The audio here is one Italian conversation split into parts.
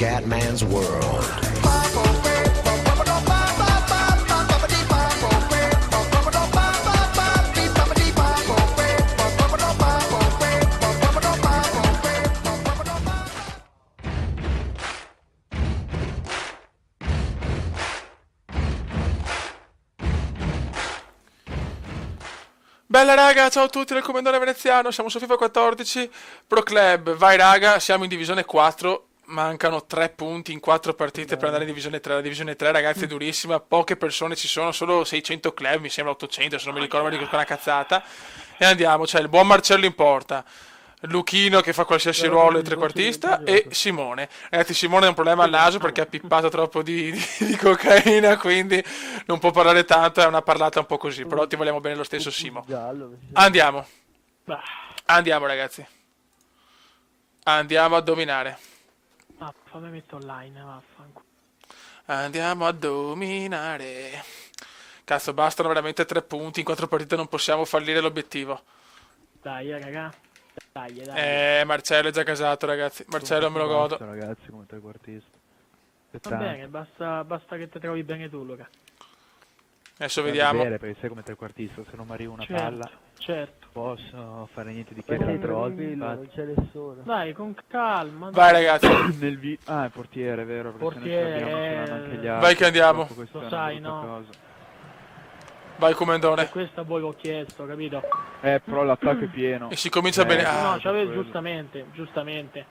Scatman's World. Bella raga, ciao a tutti dal Commendone Veneziano, siamo su FIFA 14 Pro Club. Vai raga, siamo in divisione 4, mancano 3 punti in 4 partite per andare in divisione 3. La divisione 3 ragazzi è durissima, poche persone ci sono, solo 600 club, mi sembra 800 se non mi ricordo, ma dico una cazzata. E andiamo, c'è il buon Marcello in porta, Luchino che fa qualsiasi ruolo di trequartista e Simone. Ragazzi, Simone ha un problema al naso perché ha pippato troppo di cocaina, quindi non può parlare tanto, è una parlata un po' così, però ti vogliamo bene lo stesso Simo. Andiamo. Andiamo ragazzi. Andiamo a dominare. Fammi mettere online, vaffanculo. Andiamo a dominare. Cazzo, bastano veramente 3 punti, in 4 partite non possiamo fallire l'obiettivo. Dai, raga. Dai. Marcello è già casato ragazzi, Marcello me lo godo. Ragazzi, come trequartista. Va bene, basta che ti trovi bene tu, Luca. Adesso vediamo. Perché sei come trequartista, se non mi arriva una palla, Certo. posso fare niente di che. Non c'è nessuno. Dai, con calma. Vai ragazzi. Il portiere, è vero, perché Portiere, se ne abbiamo anche gli altri. Vai che andiamo. Lo sai, no? Vai Commendone. Per questo poi l'ho chiesto, capito? Però l'attacco è pieno. E si comincia bene. No, giustamente.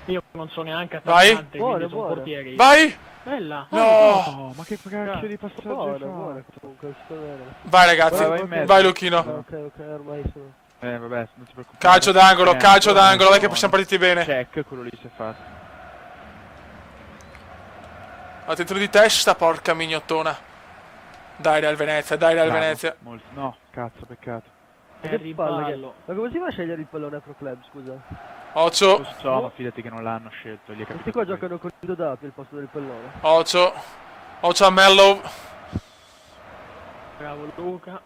Io non so neanche attaccante, quindi sono portieri. Vai! Bella! No! Ma che cacchio di passaggio è Vai ragazzi, vai Luchino. Ok, ormai sono... vabbè, non ti preoccupare. Calcio d'angolo, vai che siamo partiti bene. Check, quello lì si è fatto. Attenzione di testa, porca mignottona. Dai Real Venezia, Venezia. No, cazzo, peccato. Riballo. Ma come si fa a scegliere il pallone a Pro Club, scusa? Occhio, Lo so, ma fidati che non l'hanno scelto, gli è Questi capitato. qua così. giocano con il dodato al posto del pallone. occhio a Mellow. Bravo Luca.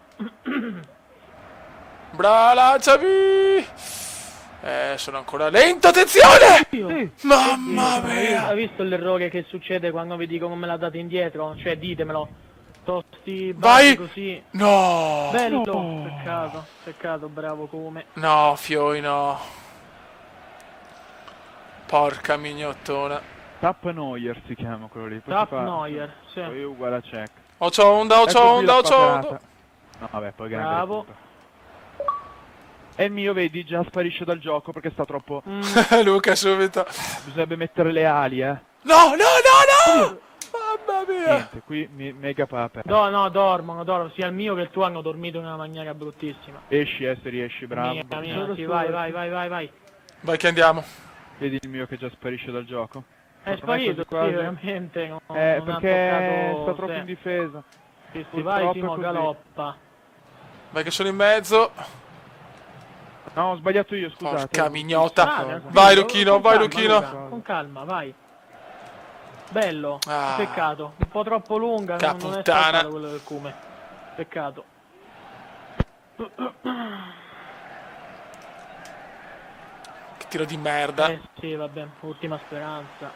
Brava, lanciami. Sono ancora lento, attenzione! Mamma mia! Hai visto l'errore che succede quando vi dico come la date indietro? Cioè, ditemelo. Tosti, Vai! così. No! Bello! Peccato, bravo come. No, Fioi, no. Porca mignottona. Tap Neuer si chiama quello lì. Tap Neuer, sì. Poi uguale a check. Occhio onda. No, vabbè, poi grande. Bravo. E il mio, vedi, già sparisce dal gioco perché sta troppo... Luca subito. Bisognerebbe mettere le ali, No! Mamma mia! Niente, qui mega paper. No, dormono, sia il mio che il tuo hanno dormito in una maniera bruttissima. Esci, se riesci, bravo. Mia, sì, vai. Vai che andiamo. Vedi il mio che già sparisce dal gioco. È sparito, sì, veramente. Non perché ha toccato, sta troppo in difesa. Sì, vai, Purtroppo Timo, è così. galoppa. Vai che sono in mezzo. No, ho sbagliato io, scusate. Porca mignota. Tranquillo, Vai Luchino, con calma, Luchino. Luca, con calma, vai. Bello, peccato, un po' troppo lunga, non è Puttana. stato quello del cume. Peccato. Che tiro di merda. Sì, vabbè, ultima speranza.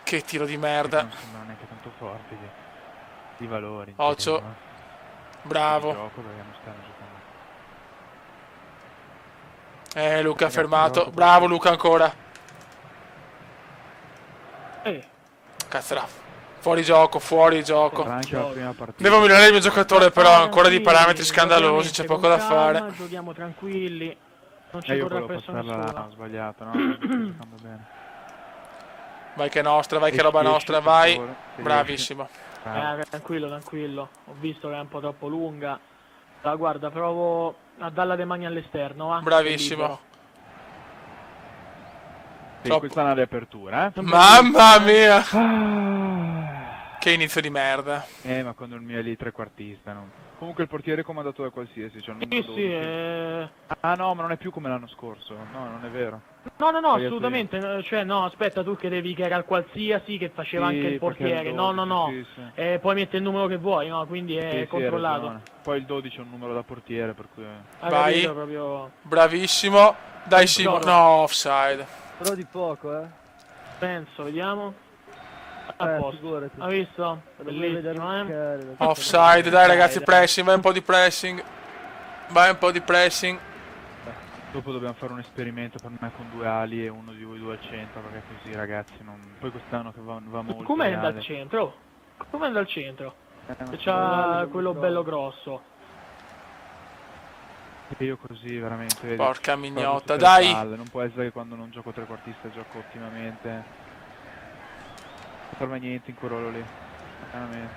Che tiro di merda. Non sembrano neanche tanto forti di valori. Occhio. Bravo. Gioco perché non stanno giocando. Luca ha fermato. Bravo Luca ancora. Cazzarà. Fuori gioco. Anche la prima partita. Devo migliorare il mio giocatore, però ancora di parametri scandalosi, c'è poco da fare. Giochiamo tranquilli. Non ci Io corre volevo presso passarla, nessuno. ho sbagliato, no? Sto giocando bene. Vai che è nostra, vai che è Esci, roba nostra, per vai. favore, se Bravissimo. Bravo. Tranquillo. Ho visto che è un po' troppo lunga. Guarda, provo a darla le mani all'esterno, va? Bravissimo. Sì, questa è una riapertura, Mamma mia. Che inizio di merda. Ma quando il mio è lì trequartista, no? Comunque il portiere è comandato da qualsiasi, c'è un numero 12. Ah no, ma non è più come l'anno scorso, no, non è vero. No, assolutamente, cioè no, aspetta tu credevi che era il qualsiasi che faceva anche il portiere, il 12, no. sì. Poi mette il numero che vuoi, no, quindi è controllato. Poi il 12 è un numero da portiere, per cui... Vai. Proprio... Bravissimo. Dai Simo. No, offside. Però di poco, Penso, vediamo. A posto. figurati. Ha visto? Non voglio vedere Bellissimo, un cane, non so Offside, dai ragazzi, dai. pressing, vai un po' di pressing. Vai un po' di pressing. Dopo dobbiamo fare un esperimento per me con 2 ali e uno di voi 2 al centro, perché così ragazzi non... Poi quest'anno che va molto Come le è dal ali. centro? Come è dal centro? Ma Che non c'ha mi quello trovo. bello grosso. io così veramente, vedi, Porca proprio mignotta, tutte le dai. palle. Non può essere che quando non gioco trequartista gioco ottimamente. Non ferma niente in quel ruolo lì. Veramente.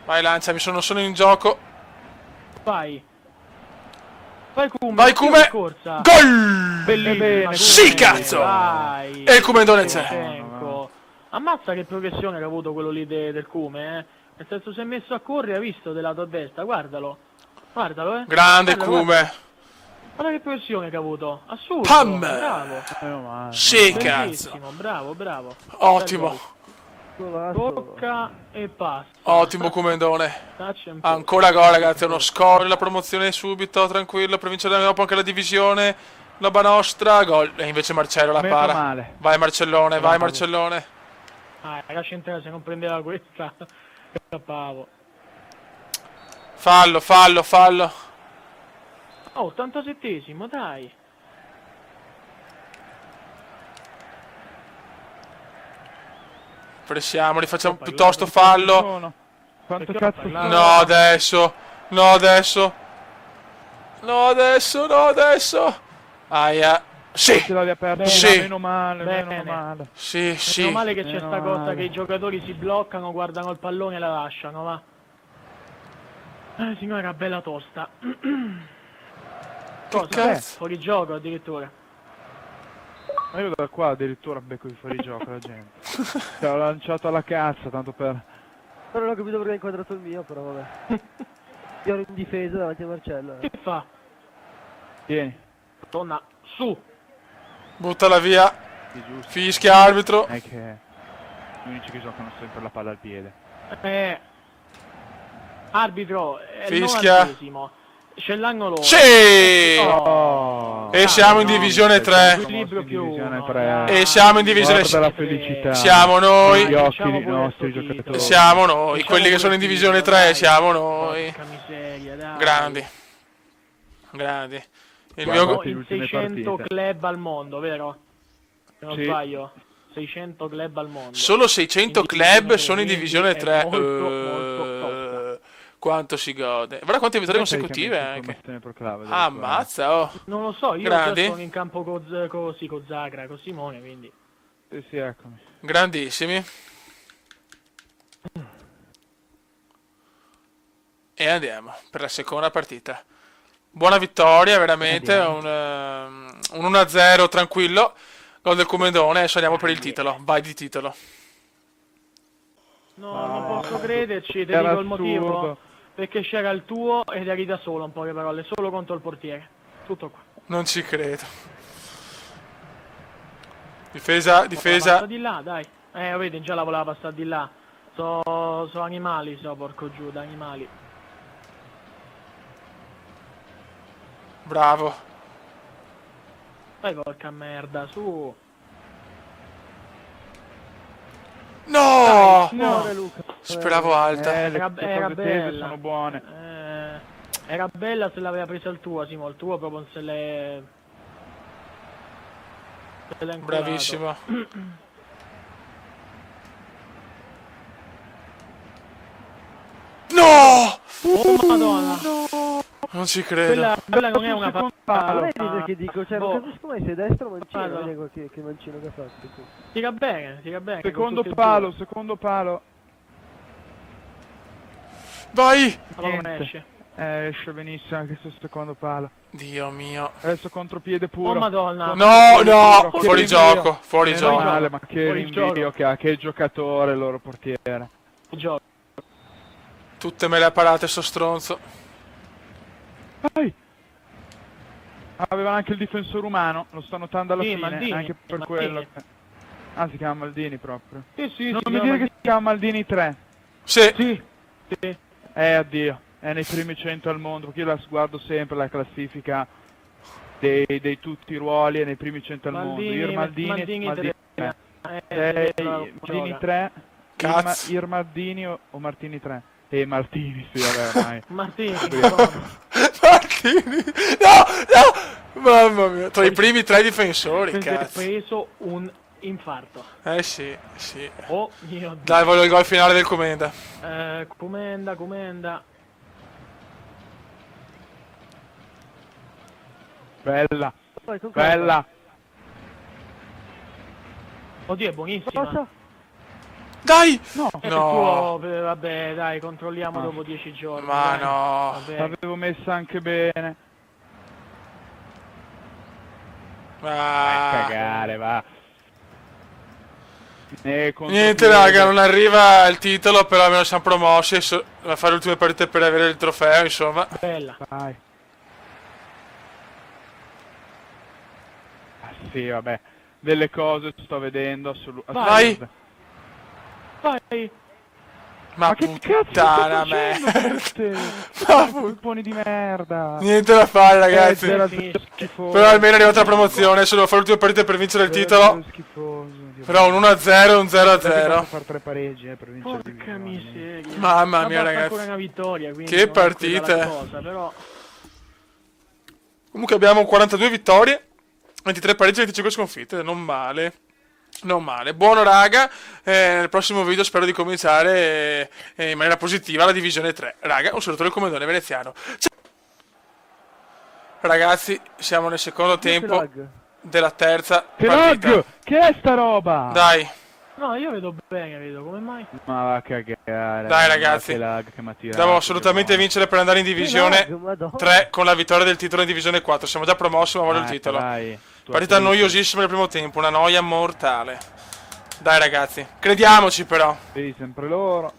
Vai lanciami, non sono in gioco. Vai. Vai Kume. Vai Kume. Corsa. Gol! Bellissima, Kume. Sì, cazzo! Vai. E il Kumendone c'è. Shevchenko. Ammazza che progressione che ha avuto quello lì del Kume, Nel senso si è messo a correre, ha visto del lato a destra, guardalo. Guardalo, Grande Guarda, Kume. Guarda che progressione che ha avuto. Assurdo. Pam! Bravo. Meno male. Sì, cazzo. Bellissimo, bravo, bravo. Ottimo. Tocca e passa. Ottimo Kumendone. Touch and push. Ancora gol ragazzi, è uno score, la promozione subito, tranquillo, provinciale dopo anche la divisione, roba nostra, gol. E invece Marcello la Meno para. male. Vai Marcellone, vai Bravo. Marcellone. Lascia entrare, se non prendeva questa. Scappavo. Fallo, fallo, fallo. Oh, 87esimo, dai. Pressiamo, rifacciamo piuttosto fallo. Sono. Quanto Perché cazzo ho sono? parlato? No adesso, no adesso. No adesso, no adesso. Aia. Sì, Ce l'avevi aperto, Sì. meno male, Bene. meno male. sì, Meno sì. male che c'è Meno sta cosa male. che i giocatori si bloccano, guardano il pallone e la lasciano, va. Signora, bella tosta. Cosa? cazzo? Fuori gioco addirittura. Ma io da qua addirittura becco di fuori gioco la gente. Cioè, ho lanciato alla cazzo, tanto per... Però non ho capito perché ha inquadrato il mio, però vabbè. Io ero in difesa davanti a Marcello. Che fa? Tieni. Donna, su. Buttala via. Sì, giusto. Fischia arbitro. È che... Gli unici che giocano sempre la palla al piede. Arbitro, è il Fischia. 90esimo. C'è l'angolo. Sì! Oh! E siamo in no, divisione 3. Equilibrio più Divisione uno, 3. dai. E siamo in divisione Guarda la 6. felicità. Siamo noi. Gli occhi Diciamo dei pure nostri sto giocatori. titolo. Siamo noi. Diciamo Quelli che pure sono in il divisione titolo, 3 dai. siamo noi. Porca miseria, dai. Grandi. Grandi. Il Guarda, mio Siamo le in ultime 600 partite. club al mondo, vero? Se non Sì. sbaglio. 600 club al mondo. Solo 600 In club divisione sono in tre, divisione quindi 3. è molto tosta. Quanto si gode. Guarda quante vittorie consecutive anche. Formazione pro club, Ah, ammazza, oh. Non lo so, io Grandi. già sono in campo con Zagra, con Simone, quindi. Sì, sì, eccomi. Grandissimi. E andiamo per la seconda partita. Buona vittoria, veramente. Un 1-0 tranquillo. Gol del Comendone. Adesso andiamo per il titolo. Vai di titolo. No, non posso crederci, ti Era dico il motivo. assurdo. Perché c'era il tuo ed eri da solo, in poche parole, solo contro il portiere. Tutto qua. Non ci credo. Difesa, Passa difesa. di là, dai. Vedi, già la voleva passare di là. So animali, porco giù, da animali. Bravo. Vai, porca merda, su. No! Buona Luca. Speravo alta. Le Era cose tese bella. sono buone. Era bella se l'aveva presa il tuo, Simo, il tuo proprio non se l'è... se l'è inculato. Bravissimo. No! Oh madonna, Non ci credo. quella non è una Secondo palla. palo. Vedi perché dico, cioè, Boh. non capisco mai se è destro o mancino, Guarda. vedi che mancino che ha fatto. Qui. Tira bene, con Secondo tutti e palo, due. secondo palo. Vai! La palla non Niente. esce. Esce benissimo anche sul secondo palo. Dio mio. Adesso contropiede puro. Oh madonna. No, no! Che Fuori rinvio. gioco, fuori Meno gioco. male, ma che Fuori rinvio gioco. che ha, che giocatore il loro portiere. Gioco. Tutte me le ha parate sto stronzo. Vai! Aveva anche il difensore umano, lo sto notando alla Sì, fine, Maldini, anche per Maldini. quello. Ah, si chiama Maldini proprio. Sì, sì, Non si mi chiama dire che si chiama Maldini 3. Sì. Sì, sì. Addio. È nei primi 100 al mondo, perché io la guardo sempre la classifica dei tutti i ruoli e nei primi 100 al mondo. Maldini 3. Maldini 3, Cazzo. Maldini o Martini 3? Martini, sì, vabbè, ormai. Martini, Martini. No, no. Mamma mia. Tra i primi 3 difensori, si è cazzo. preso un infarto. Sì, sì. Oh mio Dio. Dai, voglio il gol finale del Comenda. Comenda. Bella, Vai, con calma. bella. Oddio, è buonissima. Cosa? Dai. No, No. Vabbè, dai, controlliamo Ma- dopo 10 giorni. Ma dai. no. Vabbè. l'avevo messa anche bene. Ah. Cagare, va. Niente raga, non arriva il titolo, però almeno siamo promossi a fare le ultime partite per avere il trofeo, insomma. Bella. Vai. Ah sì, vabbè. Delle cose sto vedendo Vai. Vai. Ma che puttana cazzo merda. Ma puttoni di merda. Niente da fare ragazzi. Era Finisce. schifoso. Però almeno è arrivata la promozione, adesso devo fare l'ultima partita per vincere il titolo. Schifoso. Dio. Però un 1-0 e un Dovrebbe 0-0. fare 3 pareggi per vincere il Porca miseria. Mamma mia, Basta ragazzi. ancora una vittoria, quindi Che non è quella partite. la cosa, però Comunque abbiamo 42 vittorie, 23 pareggi e 25 sconfitte, non male. Non male, buono raga, nel prossimo video spero di cominciare in maniera positiva la divisione 3. Raga, un saluto del Comandone Veneziano. Ciao. Ragazzi, siamo nel secondo tempo della terza Che partita. lag! Che è sta roba? Dai, no, io vedo bene, vedo come mai. Ma va a cagare. Dai, ragazzi. Che lag che m'ha tirato. devo assolutamente vincere per andare in divisione Madonna. 3 con la vittoria del titolo in divisione 4. Siamo già promossi ma voglio il titolo. Dai. Partita noiosissima nel primo tempo, una noia mortale. Dai ragazzi, crediamoci però. Sì, sempre loro.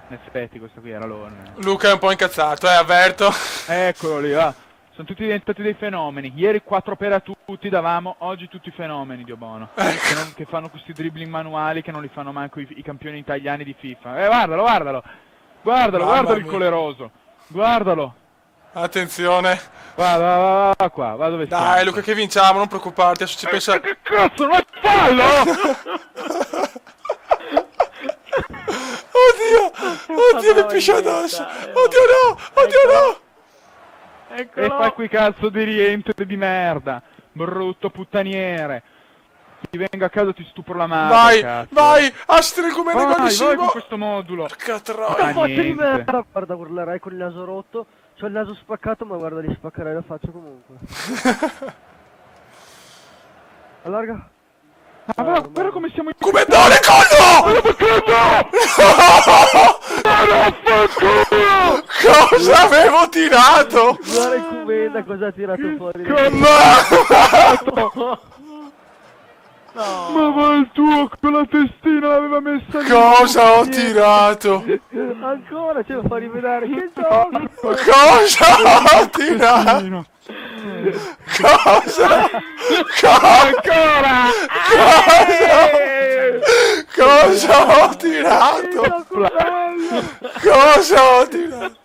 In effetti questo qui era loro. Luca è un po' incazzato, avverto. Eccolo lì, va. Sono tutti diventati dei fenomeni. Ieri 4 per a tutti davamo, oggi tutti fenomeni, Dio buono. Che fanno questi dribbling manuali che non li fanno manco i campioni italiani di FIFA. Guardalo, guardalo. Guardalo, Mamma guarda il mia. coleroso. Guardalo. Attenzione. Va qua, va dove Dai stiamo. Luca che vinciamo, non preoccuparti, adesso ci pensa... Che cazzo, non è fallo! Oddio, mi piscia addosso. Oddio no, oddio no. E Eccolo. fai qui cazzo di rientro di merda. Brutto puttaniere. Ti vengo a casa ti stupro la mano. Vai, cazzo. vai, assist nel comando Vai con gol questo modulo. Porca Ma troia. forte di niente. merda. Guarda, urlerai con il naso rotto. C'ho il naso spaccato, ma guarda, li spaccherai la faccia comunque. Allarga. Ah, guarda come siamo in... Comandone, collo! Cosa avevo tirato? Guarda il Cumenda cosa ha tirato fuori. Ma va il tuo con la testina l'aveva messa lì. Cosa ho tirato? Ancora ce lo fa rivedere. Che gioco! Cosa ho tirato? Cosa? Ancora! Cosa ho tirato? Cosa ho tirato?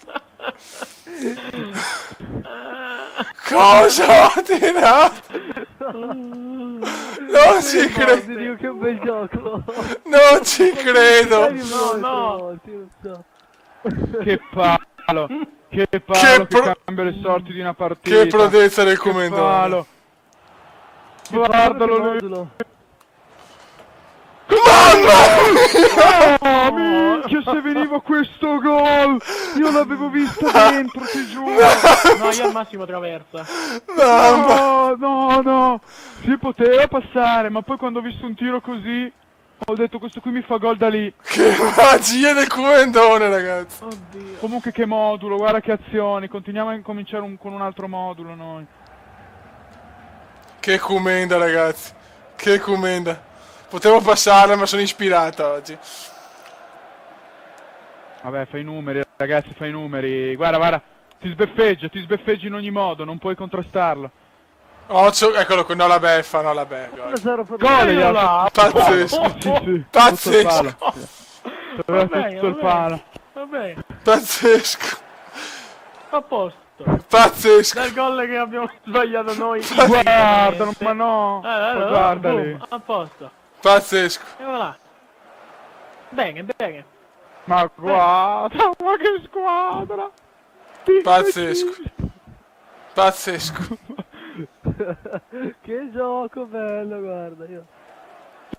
Cosa ho tirato? Non ci credo, Dio, che bel gioco! non ci credo. no. Non so. Che palo! Che Che palo che, pro- cambia le sorti di una partita. Che prodezza del Che comandone. palo! Guardalo lui! Modulo. Oh, minchia se veniva questo gol! Io l'avevo visto dentro, ti giuro! No, io al massimo traversa. No! Si poteva passare, ma poi quando ho visto un tiro così, ho detto questo qui mi fa gol da lì. Che magia del comandone, ragazzi. Oddio. Comunque che modulo, guarda che azioni, continuiamo a incominciare con un altro modulo noi. Che comenda, ragazzi. Che comenda. Potevo passarla, ma sono ispirato oggi. Vabbè, fai i numeri, ragazzi, fai i numeri. Guarda, ti sbeffeggi in ogni modo, non puoi contrastarlo. Occhio, eccolo qui, no la beffa, no la beffa. 1-0 per Gol, Pazzesco, Sì. pazzesco, Tutto il palo. Vabbè, pazzesco. a posto. Pazzesco. Dal gol che abbiamo sbagliato noi. Guardano, ma no! Allora, Guardali! boom, a posto. Pazzesco. E voilà. Bene, bene. Ma guarda, ma che squadra! Pazzesco. Pazzesco. Che gioco bello, guarda. Io.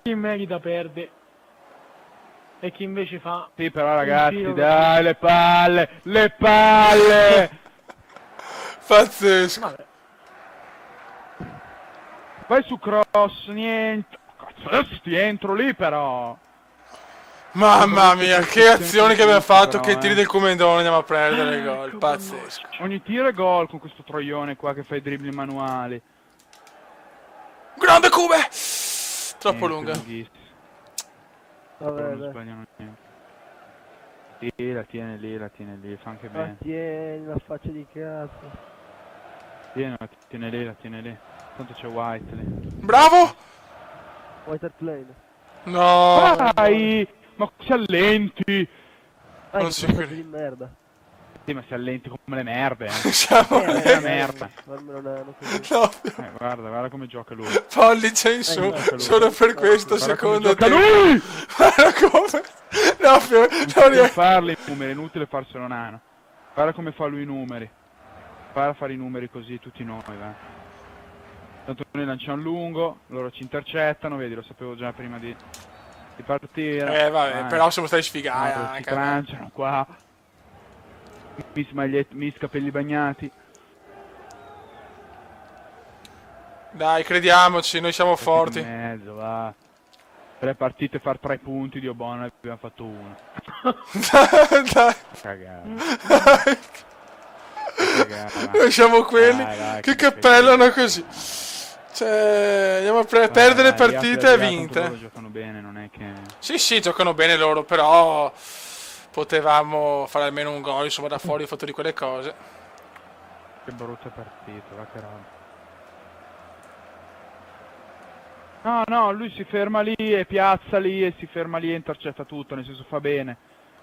Chi merita perde. E chi invece fa... Sì, però un ragazzi, tiro dai, le palle! Le palle! Pazzesco. Vabbè. Vai su cross, niente! Cazzo, sti entro lì però! Mamma mia, che azioni che abbiamo fatto, Però, che tiri del Comendone andiamo a prendere il gol. Pazzesco. Ogni tiro è gol con questo troione qua che fa i dribbling manuali. Grande Cube! Troppo Niente, lunga. lunghissimo. Vabbè, Non dai. sbagliano niente. Sì, la tiene lì, fa anche Ma bene. tieni la faccia di cazzo. La tiene lì. Tanto c'è White lì. Bravo! White Plane. No. Dai! Ma si allenti! Dai, Non che si passaggio crede. di merda. Sì, ma si allenti come le merde, Siamo È una merda. Fammelo nano così. no, Guarda come gioca lui. pollice in su, solo per questo Guarda come secondo gioca te. lui! Guarda come. No, non Non riesco. farli i numeri, è inutile farselo nano. Guarda come fa lui i numeri. Guarda a fare i numeri così tutti noi, va. Tanto noi lanciamo lungo, loro ci intercettano, vedi, lo sapevo già prima di partire. Vabbè, Vai. però siamo stati Tanto sfigati ci anche. tranciano qua. Miss capelli bagnati. Dai, crediamoci, noi siamo In forti. mezzo, va. 3 partite, far 3 punti, Dio buono, ne abbiamo fatto uno. Dai, Cagare. noi siamo quelli Dai, che che cappellano così. Cioè, andiamo a perdere partite e Loro vinte. giocano bene, non è che... Sì, giocano bene loro, però potevamo fare almeno un gol, insomma, da fuori ho fatto di quelle cose. Che brutta partita, va che roba. No, lui si ferma lì e piazza lì e si ferma lì e intercetta tutto, nel senso fa bene.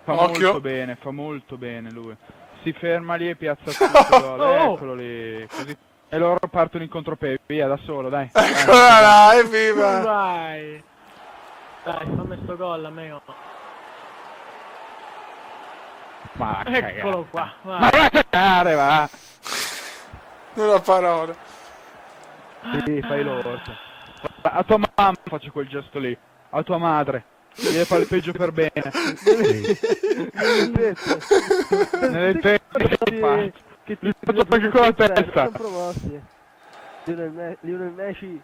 Fa Occhio. fa molto bene lui. Si ferma lì e piazza tutto, gol, eccolo lì, così. E loro partono in contropiede, via da solo, dai. Eccola là, evviva! Dai, fammi sto gol a me. No. Ma Eccolo qua. Ma Vai. vai a cagare, va! Non ho parole. Sì, fai l'orto. A tua mamma faccio quel gesto lì. A tua madre. Gli fa il peggio per bene. Nelle tette che fa. Che Gli faccio anche con la testa. Siamo promossi. Lionel Messi.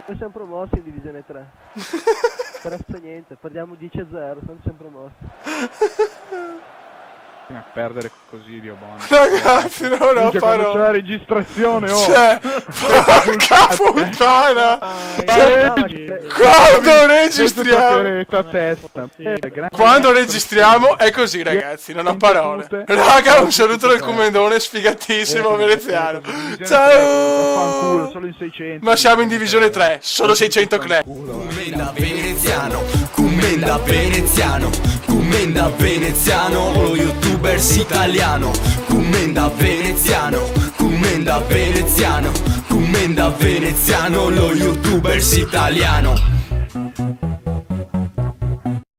Noi siamo promossi in divisione 3. Presto niente, perdiamo 10-0, siamo sempre promossi. A perdere così, Dio buono. Ragazzi, non ho Minchia, quando c'è la parole. registrazione, oh! Cioè, porca puttana! Dai, Quando registriamo, a testa. Sì. Grande quando cazzo. registriamo è così, ragazzi, non ho parole. Raga, un saluto del Comendone sfigatissimo veneziano. Vaffanculo, Ciao! solo in 600. Ma siamo in divisione 3, solo 600 club. Commenda veneziano, commenda veneziano, commenda veneziano, lo youtubers italiano. Commenda veneziano, commenda veneziano, commenda veneziano, lo youtubers italiano.